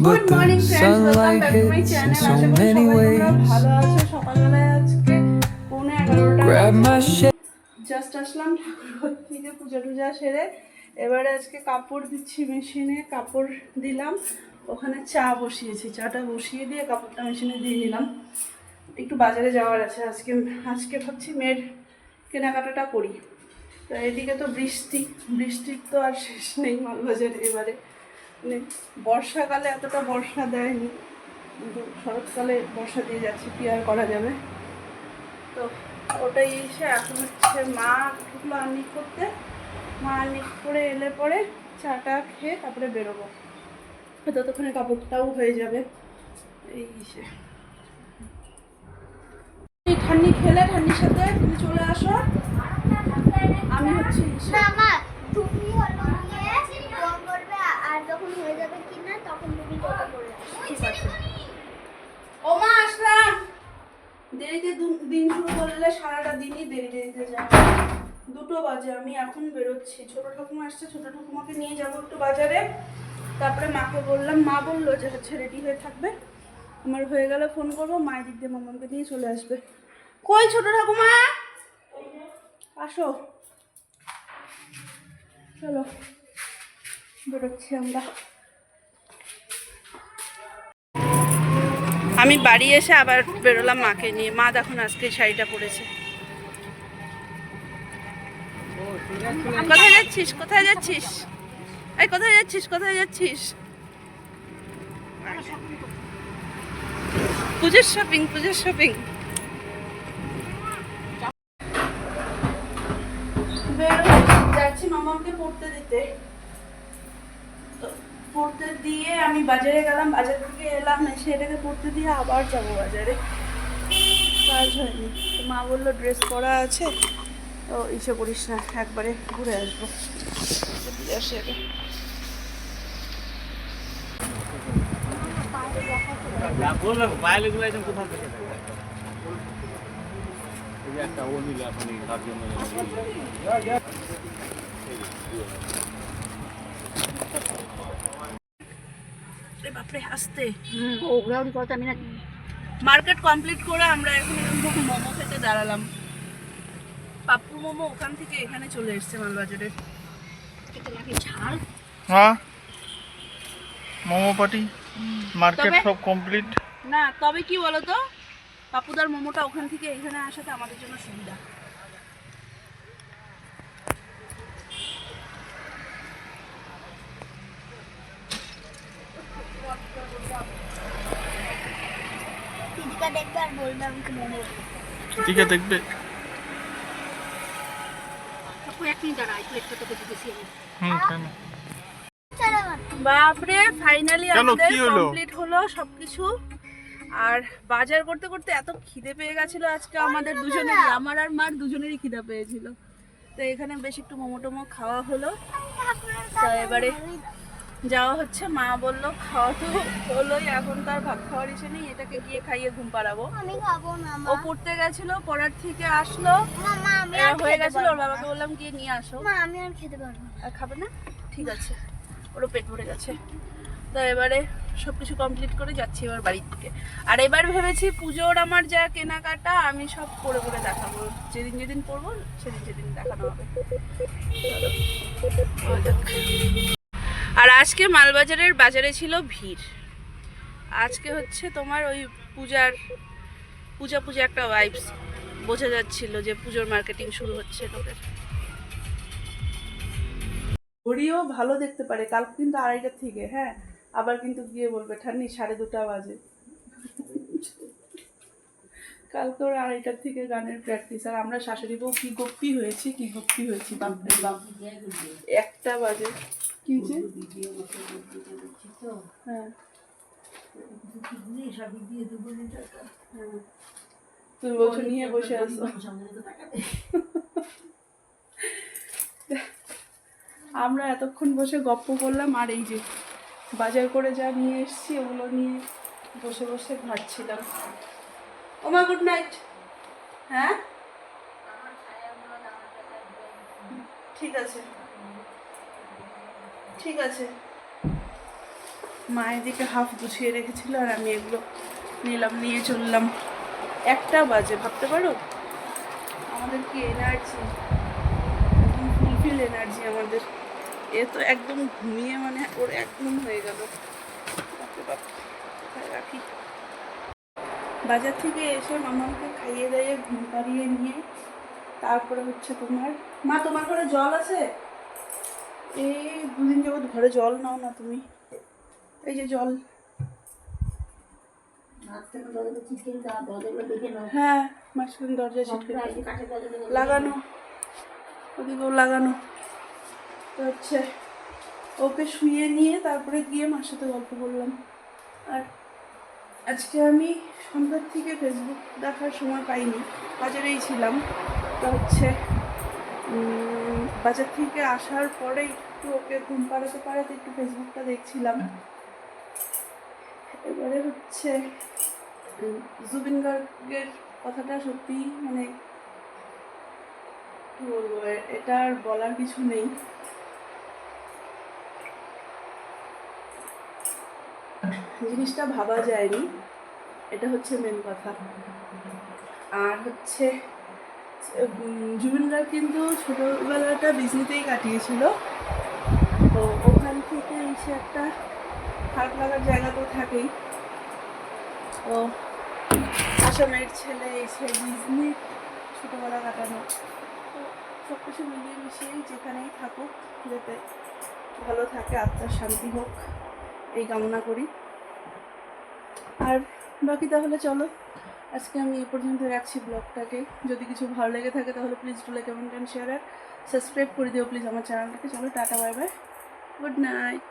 Good morning friends, welcome back to my channel. আশা করি সবাই তোমরা ভালো আছো। সকালবেলায় আজকে 11:30 জাস্ট আসলাম ঠাকুর থেকে পূজা টুজা সেরে। এবারে আজকে কাপড় দিচ্ছি মেশিনে, কাপড় দিলাম, ওখানে চা বসিয়েছি, চাটা বসিয়ে দিয়ে কাপড়টা মেশিনে দিয়ে নিলাম। একটু বাজারে যাওয়ার আছে আজকে। আজকে ভাবছি মেয়ের কেনাকাটাটা করি। তো এদিকে তো বৃষ্টির তো আর শেষ নেই মালবাজারে। এবারে মানে বর্ষাকালে এতটা বর্ষা দেয়নি, কিন্তু শরৎকালে বর্ষা দিয়ে যাচ্ছে, কি আর করা যাবে। তো ওটাই এসে এখন হচ্ছে মা ঢুকলো আর্নিক করতে। মা আর্নিক করে এলে পরে চাটা খেয়ে তারপরে বেরোবো। ততক্ষণে কাপড়টাও হয়ে যাবে। এই এসে ঠান্ডি খেলে ঠান্ডির সাথে তুমি চলে আসো। আমি হচ্ছে তুমি হলো গিয়ে গম করবে, আর যখন হয়ে যাবে কিনা তখন তুমি টোটো করে আসো। ঠিক আছে। ও মা আসলাম। দেরিতে দিন শুরু করলে সারাটা দিনই দেরিতে যায়। 2টো বাজে, আমি এখন বেরোচ্ছি। ছোট ঠাকুমা আসছে, ছোট ঠাকুমাকে নিয়ে যাবো একটু বাজারে। তারপরে মাকে বললাম, মা বললো যে হচ্ছে রেডি হয়ে থাকবে, আমার হয়ে গেলে ফোন করবো, মায়ের দিক দিয়ে মামাকে নিয়ে চলে আসবে। কই ছোট ঠাকুমা, আসো, চলো বেরোচ্ছি আমরা। আমি বাড়ি এসে আবার বেরোলাম মাকে নিয়ে। মা দেখুন আজকে শাড়িটা পরেছে। কোথায় যাচ্ছিস, কোথায় যাচ্ছিস, এই কোথায় যাচ্ছিস, কোথায় যাচ্ছিস? পুজোর শপিং, পুজোর শপিং। যাচ্ছি মামাকে পড়তে দিতে। তো পড়তে দিয়ে আমি বাজারে গেলাম, বাজার থেকে এলাম, এসে এটাকে পড়তে দিয়ে আবার যাবো বাজারে। কাজ হয়নি। মা বললো ড্রেস পরা আছে, তো ইসে করিস না, একবারে ঘুরে আসবো। দিয়ে আসি আগে। বাপরে আসতে মার্কেট কমপ্লিট করে আমরা এখন মোমো খেতে দাঁড়ালাম। পাপ্পু মোমো ওখান থেকে এখানে চলে এসছে মালবাজারে। ঝাল হ্যাঁ, মোমো পার্টি মার্কেট সব কমপ্লিট। না তবে কি বলতো, পাপুদার মোমোটা ওখান থেকে এখানে আসাতে আমাদের জন্য সুবিধা। দিদিকা দেখবে আর বলবে আমাকে মোমো। দিদিকা দেখবে। বাপরে ফাইনালি আমাদের কমপ্লিট হলো সবকিছু। আর বাজার করতে করতে এত খিদে পেয়ে গেছিল আজকে আমাদের দুজনেরই, আমার আর মার দুজনেরই খিদে পেয়েছিল। তো এখানে বেশ একটু মোমো টোমো খাওয়া হলো। তো এবারে যাওয়া হচ্ছে। মা বললো খাওয়া তো হলোই, এখন তার ভাত খাওয়ার ইসে নেই, এটাকে গিয়ে খাইয়ে ঘুম পাড়াবো। আমি খাবো না মা। ও পড়তে গেছিল, পড়ার থেকে আসলো, মামা আমি আর হয়ে গেছিল। ওর বাবাকে বললাম গিয়ে নিয়ে আসো। মা আমি আর খেতে পারবো না। আর খাবে না? ঠিক আছে, ওরও পেট ভরে গেছে। তো এবারে সবকিছু কমপ্লিট করে যাচ্ছি এবার বাড়ির থেকে। আর এবার ভেবেছি পুজোর আমার যা কেনাকাটা আমি সব করে করে দেখাবো, যেদিন যেদিন করবো সেদিন সেদিন দেখানো হবে। আর আজকে মালবাজারের বাজারে ছিল ভিড়। আজকে হচ্ছে তোমার ওই পূজা একটা ভাইবস বোঝা যাচ্ছিল যে পুজোর মার্কেটিং শুরু হচ্ছে লোকের। ঘড়িও ভালো দেখতে পারে, কাল কিন্তু 2:30টার থেকে। হ্যাঁ, আবার কিন্তু গিয়ে বলবে ঠান্ডি 2:30 বাজে। কালকে ওর 2:30টার থেকে গানের প্র্যাকটিস। আর আমরা শাশুড়ি বউ কি গপ্পি হয়েছি বাপরে বাপ। 1টা বাজে। কি যে হ্যাঁ, তুমি বলছো নিয়ে বসে আছো। আমরা এতক্ষণ বসে গপ্প করলাম, আর এই যে বাজার করে যা নিয়ে এসেছি ওগুলো নিয়ে বসে বসে ঘাটছিলাম। ওমা গুড নাইট। হ্যাঁ ঠিক আছে, ঠিক আছে। মা এদিকে হাফ গুছিয়ে রেখেছিল আর আমি এগুলো নিয়ে চললাম। 1টা বাজে, ভাবতে পারো আমাদের কি এনার্জি, একদম ফুলফিল এনার্জি আমাদের। এ তো একদম ঘুমিয়ে মানে ওর একদম হয়ে গেল। বাপরে বাপ, কোথায় রাখি। বাজার থেকে এসে মামাকে খাইয়ে দাইয়ে ঘুম পাড়িয়ে নিয়ে তারপরে হচ্ছে তোমার, মা তোমার ঘরে জল আছে? এই 2 দিন যাবত ঘরে জল নাও না তুমি। এই যে জল, হ্যাঁ মাঝখানে দরজা ছিটকে লাগানো, ওদিকেও লাগানো। তো হচ্ছে ওকে শুয়ে নিয়ে তারপরে গিয়ে মার সাথে গল্প করলাম। আর আজকে আমি সন্ধ্যার থেকে ফেসবুক দেখার সময় পাইনি, বাজারেই ছিলাম। তো হচ্ছে বাজার থেকে আসার পরে একটু ওকে ঘুম পাড়াতে একটু ফেসবুকটা দেখছিলাম। এবারে হচ্ছে জুবিন গার্গের কথাটা সত্যি মানে কি বলবো, এটা আর বলার কিছু নেই। জিনিসটা ভাবা যায়নি, এটা হচ্ছে মেন কথা। আর হচ্ছে জুবিন গার্গ কিন্তু ছোটোবেলাটা ডিজনিতেই কাটিয়েছিল, তো ওখান থেকে এসে একটা খারাপ লাগার জায়গা তো থাকেই। ও আসামের ছেলে এসে ডিজনি ছোটোবেলা কাটানো, তো সব কিছু মিলিয়ে মিশিয়েই যেখানেই থাকুক যাতে ভালো থাকে, আত্মার শান্তি হোক এই কামনা করি। আর বাকি তাহলে চলো আজকে আমি এই পর্যন্ত রাখছি ব্লগটাকে। যদি কিছু ভালো লেগে থাকে তাহলে please do like, comment and share আর সাবস্ক্রাইব করে দিও প্লিজ আমার চ্যানেলটাকে। চলো টাটা, বাই বাই, গুড নাইট।